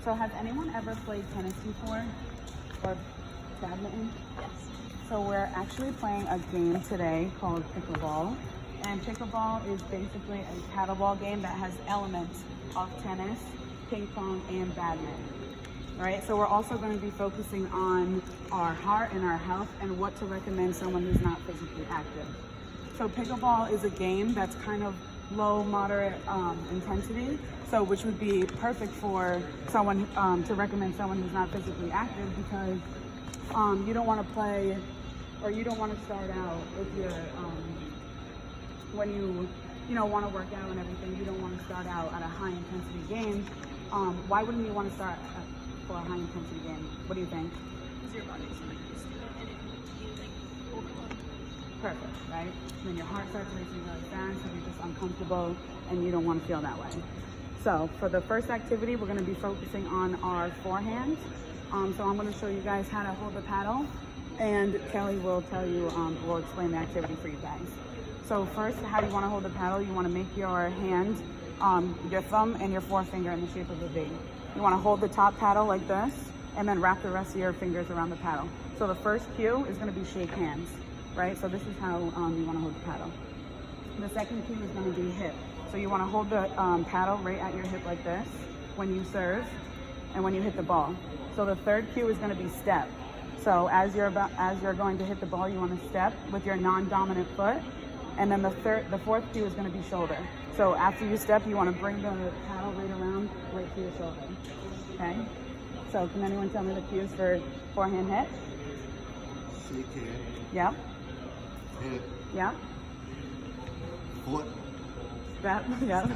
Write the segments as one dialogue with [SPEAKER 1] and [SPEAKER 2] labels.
[SPEAKER 1] So has anyone ever played tennis before? Or badminton?
[SPEAKER 2] Yes.
[SPEAKER 1] So we're actually playing a game today called pickleball. And pickleball is basically a paddleball game that has elements of tennis, ping pong, and badminton. Right? So we're also going to be focusing on our heart and our health and what to recommend someone who's not physically active. So pickleball is a game that's kind of low, moderate intensity, so which would be perfect for someone to recommend someone who's not physically active, because you don't want to play, or you don't want to start out if you're when you know want to work out and everything. You don't want to start out at a high intensity game. Why wouldn't you want to start for a high intensity game? What do you think?
[SPEAKER 2] Because your body's like used to it and you like overload.
[SPEAKER 1] Perfect, right? Then your heart starts racing really fast and you're just uncomfortable and you don't want to feel that way. So for the first activity, we're going to be focusing on our forehand. So I'm going to show you guys how to hold the paddle, and Kelly will tell you, will explain the activity for you guys. So first, how you want to hold the paddle, you want to make your hand, your thumb and your forefinger in the shape of a V. You want to hold the top paddle like this, and then wrap the rest of your fingers around the paddle. So the first cue is going to be shake hands, right? So this is how you want to hold the paddle. The second cue is going to be hip. So you want to hold the paddle right at your hip like this when you serve and when you hit the ball. So the third cue is going to be step. So as you're going to hit the ball, you want to step with your non-dominant foot. And then the fourth cue is going to be shoulder. So after you step, you want to bring the paddle right around, right to your shoulder. Okay? So can anyone tell me the cues for forehand hit?
[SPEAKER 3] Shake hand.
[SPEAKER 1] Yep.
[SPEAKER 3] Hip.
[SPEAKER 1] Yep.
[SPEAKER 3] Foot.
[SPEAKER 1] Step. Yep.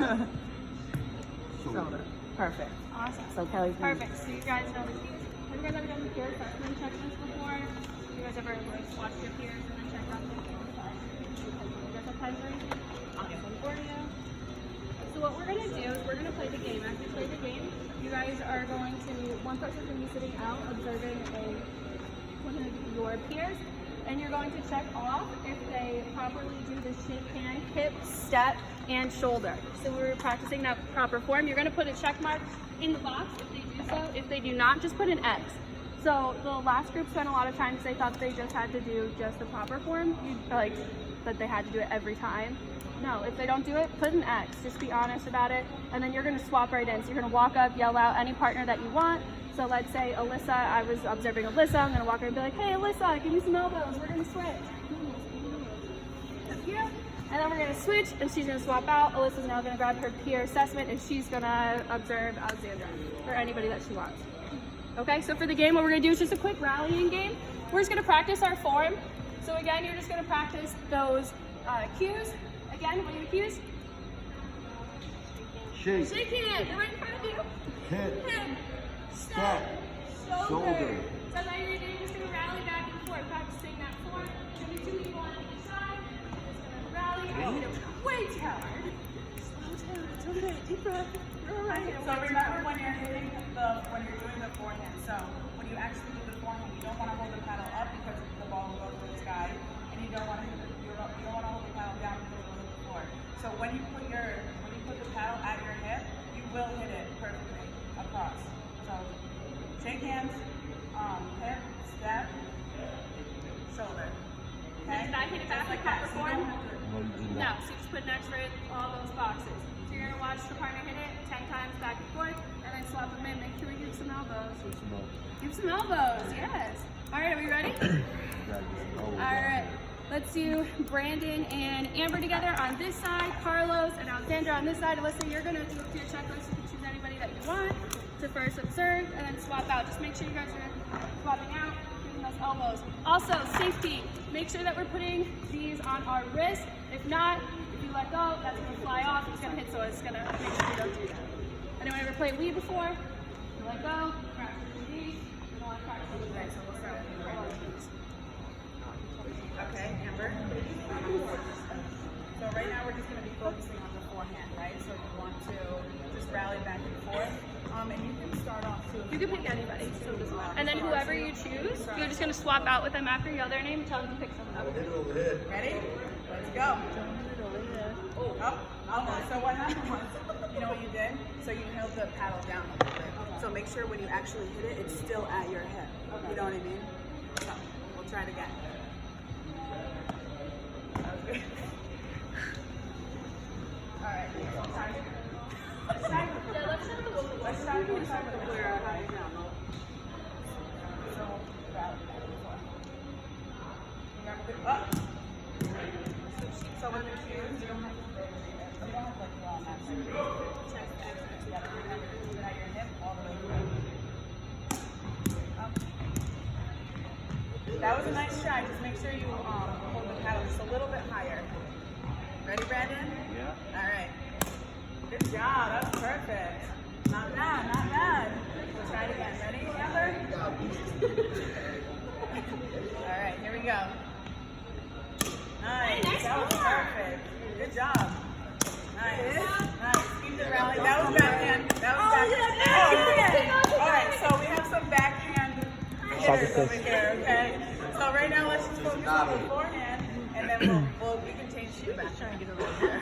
[SPEAKER 3] Shoulder.
[SPEAKER 1] Perfect.
[SPEAKER 2] Awesome.
[SPEAKER 1] So Kelly's gonna...
[SPEAKER 2] Perfect. So you guys know the cues. Have you guys ever done the peer assessment checklists before? You guys ever like watched your peers and then check out the you guys have time for anything? I'll get one for you. So what we're gonna do is we're gonna play the game. After you play the game, you guys are going to, one person's gonna be sitting out observing one of your peers, and you're going to check off if they properly do the shake hand, hip, step, and shoulder. So we're practicing that proper form. You're going to put a check mark in the box if they do so. If they do not, just put an X. So the last group spent a lot of time because they thought they just had to do just the proper form, like that they had to do it every time. No, if they don't do it, put an X. Just be honest about it. And then you're going to swap right in. So you're going to walk up, yell out any partner that you want. So let's say Alyssa, I was observing Alyssa, I'm gonna walk her and be like, hey Alyssa, give me some elbows, we're gonna switch. Up here, and then we're gonna switch, and she's gonna swap out. Alyssa's now gonna grab her peer assessment, and she's gonna observe Alexandra, or anybody that she wants. Okay, so for the game, what we're gonna do is just a quick rallying game. We're just gonna practice our form. So again, you're just gonna practice those cues. Again, what are your cues?
[SPEAKER 3] Shake.
[SPEAKER 2] Shake hand, they're right in front of you.
[SPEAKER 3] Hip.
[SPEAKER 2] Hip.
[SPEAKER 3] Step. Shoulder.
[SPEAKER 2] So now you're just going to rally back and forth, practicing that form. There's going to be two people on each side. Just going to rally. Oh, way too hard. Slow down. It's okay. Deep breath. You're all right.
[SPEAKER 1] So remember when you're doing the forehand. So when you actually do the forehand, you don't want to hold the paddle up because the ball will go to the sky, and you don't want to hold the paddle down because it will hit the floor. So when you put the paddle at your hip, you will hit it perfectly across. So shake hands, hip, step, shoulder. Okay?
[SPEAKER 2] Did I hit it back like proper form?
[SPEAKER 3] No, you do
[SPEAKER 2] No,
[SPEAKER 3] not.
[SPEAKER 2] so you just put an X right in all those boxes. So you're going to watch the partner hit it 10 times back and forth, and then swap them in. Make sure we give some elbows. Give some elbows, yes. All right, are we ready? All right. Let's do Brandon and Amber together on this side, Carlos and Alexandra on this side. Alyssa, you're going to do a peer checklist. You can choose anybody that you want to first observe and then swap out. Just make sure you guys are swapping out, giving those elbows. Also, safety. Make sure that we're putting these on our wrist. If not, if you let go, that's going to fly off. It's going to hit, so it's going to make sure you don't do that. Anyone ever played Wii before? You let go, practice the Wii. We don't want to practice the Wii, so we'll start with the right.
[SPEAKER 1] Okay, Amber. So right now we're just going to be focusing on the forehand, right? So you want to just rally back and forth. And you can start off too.
[SPEAKER 2] You can pick anybody, so it doesn't matter. And then whoever you choose, you're just gonna swap out with them after you yell their name and tell them to pick someone up.
[SPEAKER 1] Ready? Let's go. Oh, almost. So what happened was you know what you did? So you held the paddle down a little bit. So make sure when you actually hit it, it's still at your hip. You know what I mean? So we'll try it again. That was good. All right. Let's try with the clear out how you know. So, remember the up. So when you're here, you don't have to like on that side. You have to remember to move it at your hip all the way through. Up. That was a nice try. Just make sure you hold the paddle just a little bit higher. Ready, Brandon?
[SPEAKER 3] Yeah.
[SPEAKER 1] All right. Good job. That was perfect. Not bad. Not bad. We'll try it again. Ready, Amber? All right. Here we go. Nice. That was perfect. Good job. Nice. Nice. Keep the rally. That was backhand. That was backhand. All right. So we have some backhand hitters over here. Okay. So right now, let's just focus on the forehand, and then we can change to the back. Try and get a little there.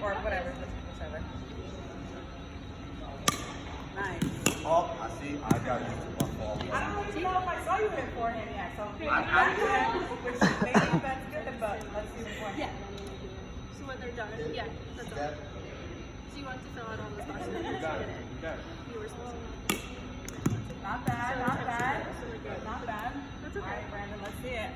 [SPEAKER 1] Or whatever. Whichever. Nice.
[SPEAKER 3] Oh, I see. I got you. My fault.
[SPEAKER 1] I don't know if I saw you hit forehand yet, so backhand, which maybe that's good, but let's see the forehand.
[SPEAKER 2] Yeah. So when they're done, yeah, that's all.
[SPEAKER 3] That,
[SPEAKER 2] So you want to fill out all those boxes?
[SPEAKER 3] you got it. You got it.
[SPEAKER 2] You were supposed to.
[SPEAKER 1] Not bad, not bad.
[SPEAKER 2] So we're good.
[SPEAKER 1] Not bad.
[SPEAKER 2] That's
[SPEAKER 1] All
[SPEAKER 2] okay.
[SPEAKER 1] right, Brandon, let's see it.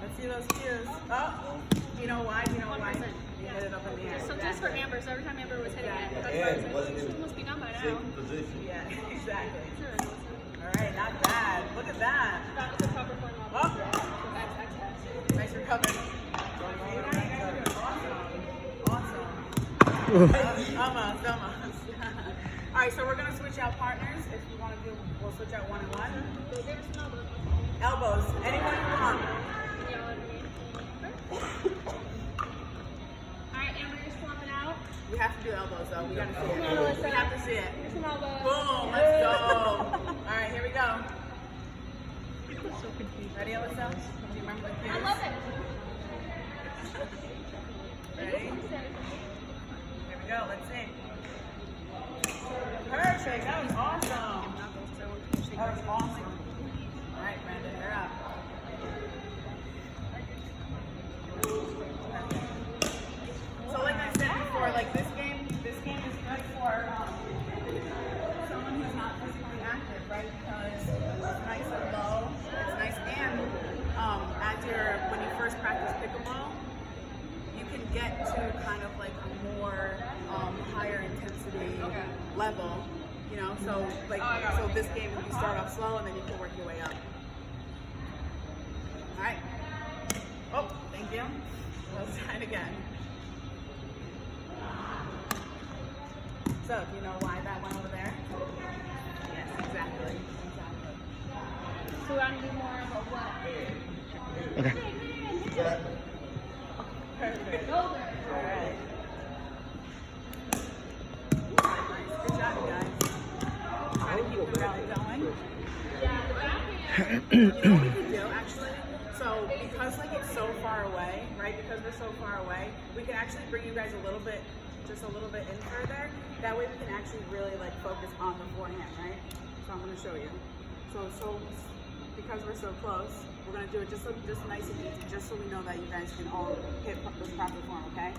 [SPEAKER 1] Let's see those cues. Oh, you know why? You know why?
[SPEAKER 2] 1%.
[SPEAKER 1] You hit it up in the air.
[SPEAKER 2] So just for Amber, so every time Amber was hitting it, that's
[SPEAKER 3] And
[SPEAKER 2] why I was like,
[SPEAKER 3] wasn't
[SPEAKER 2] she
[SPEAKER 3] in
[SPEAKER 2] must be done by now.
[SPEAKER 3] same position.
[SPEAKER 1] Yeah, exactly.
[SPEAKER 2] Sure.
[SPEAKER 1] All right, not bad. Look at that.
[SPEAKER 2] That was a proper form of
[SPEAKER 1] Oh.
[SPEAKER 2] X.
[SPEAKER 1] Nice recovery. Awesome. Almost. All right, so we're gonna switch out partners. If you want to do, we'll switch out 1-on-1.
[SPEAKER 2] So there was no elbows.
[SPEAKER 1] Elbows. Anyone you want.
[SPEAKER 2] Yeah, let me. Alright, Amber, you're swapping out.
[SPEAKER 1] We have to do elbows though. We gotta see it.
[SPEAKER 2] Come on, Alyssa.
[SPEAKER 1] We have to see it.
[SPEAKER 2] Here's some elbows.
[SPEAKER 1] Boom. Let's go. All right, here we go.
[SPEAKER 2] I'm so confused.
[SPEAKER 1] Ready, Alyssa? Do you remember the cues?
[SPEAKER 2] I love it.
[SPEAKER 1] Ready? Here we go. Let's see. Perfect. That was awesome. That was awesome. All right, Brandon, you're up. So like I said before, like this game is good for someone who's not physically active, right? Because it's nice and low. It's nice and when you first practice pickleball, you can get to kind of like a more higher intensity level, you know. So like so this game you start off slow and then you can work your way up. All right. Oh, thank you. Let's try it again. So, do you know why that went over there? Yes, exactly.
[SPEAKER 2] So we want to do more of a what?
[SPEAKER 3] Yeah.
[SPEAKER 1] Perfect.
[SPEAKER 2] Over.
[SPEAKER 1] All right. Nice. Good job, you guys. Try to keep the rally going.
[SPEAKER 2] Yeah, the backhand.
[SPEAKER 1] You know what we can do, actually? So, because like it's so far away, right? Because we're so far away, we can actually bring you guys a little bit in further. That way we can actually really like focus on the forehand, right? So I'm gonna show you. So because we're so close, we're gonna do it just nice and easy, just so we know that you guys can all hit this proper form, okay?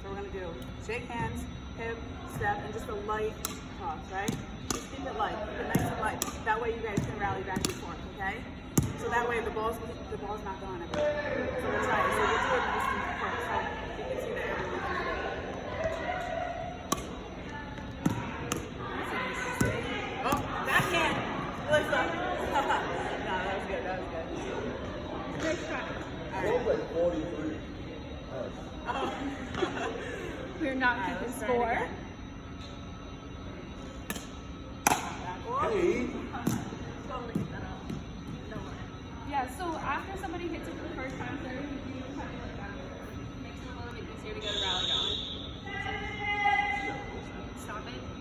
[SPEAKER 1] So we're gonna do shake hands, hip, step, and just a light toss, right? Just keep it light, keep it nice and light. That way you guys can rally back and forth, okay? So that way the ball's not going everywhere. So we'll try it. So we'll do it nice and quick, so you can see that everyone can do it. Oh, backhand! Alyssa. No, that was good.
[SPEAKER 2] Nice try.
[SPEAKER 3] It was like 43.
[SPEAKER 1] Oh.
[SPEAKER 2] We're not
[SPEAKER 1] All right,
[SPEAKER 2] keeping
[SPEAKER 1] let's try it
[SPEAKER 2] score.
[SPEAKER 1] again. Back off.
[SPEAKER 3] Hey.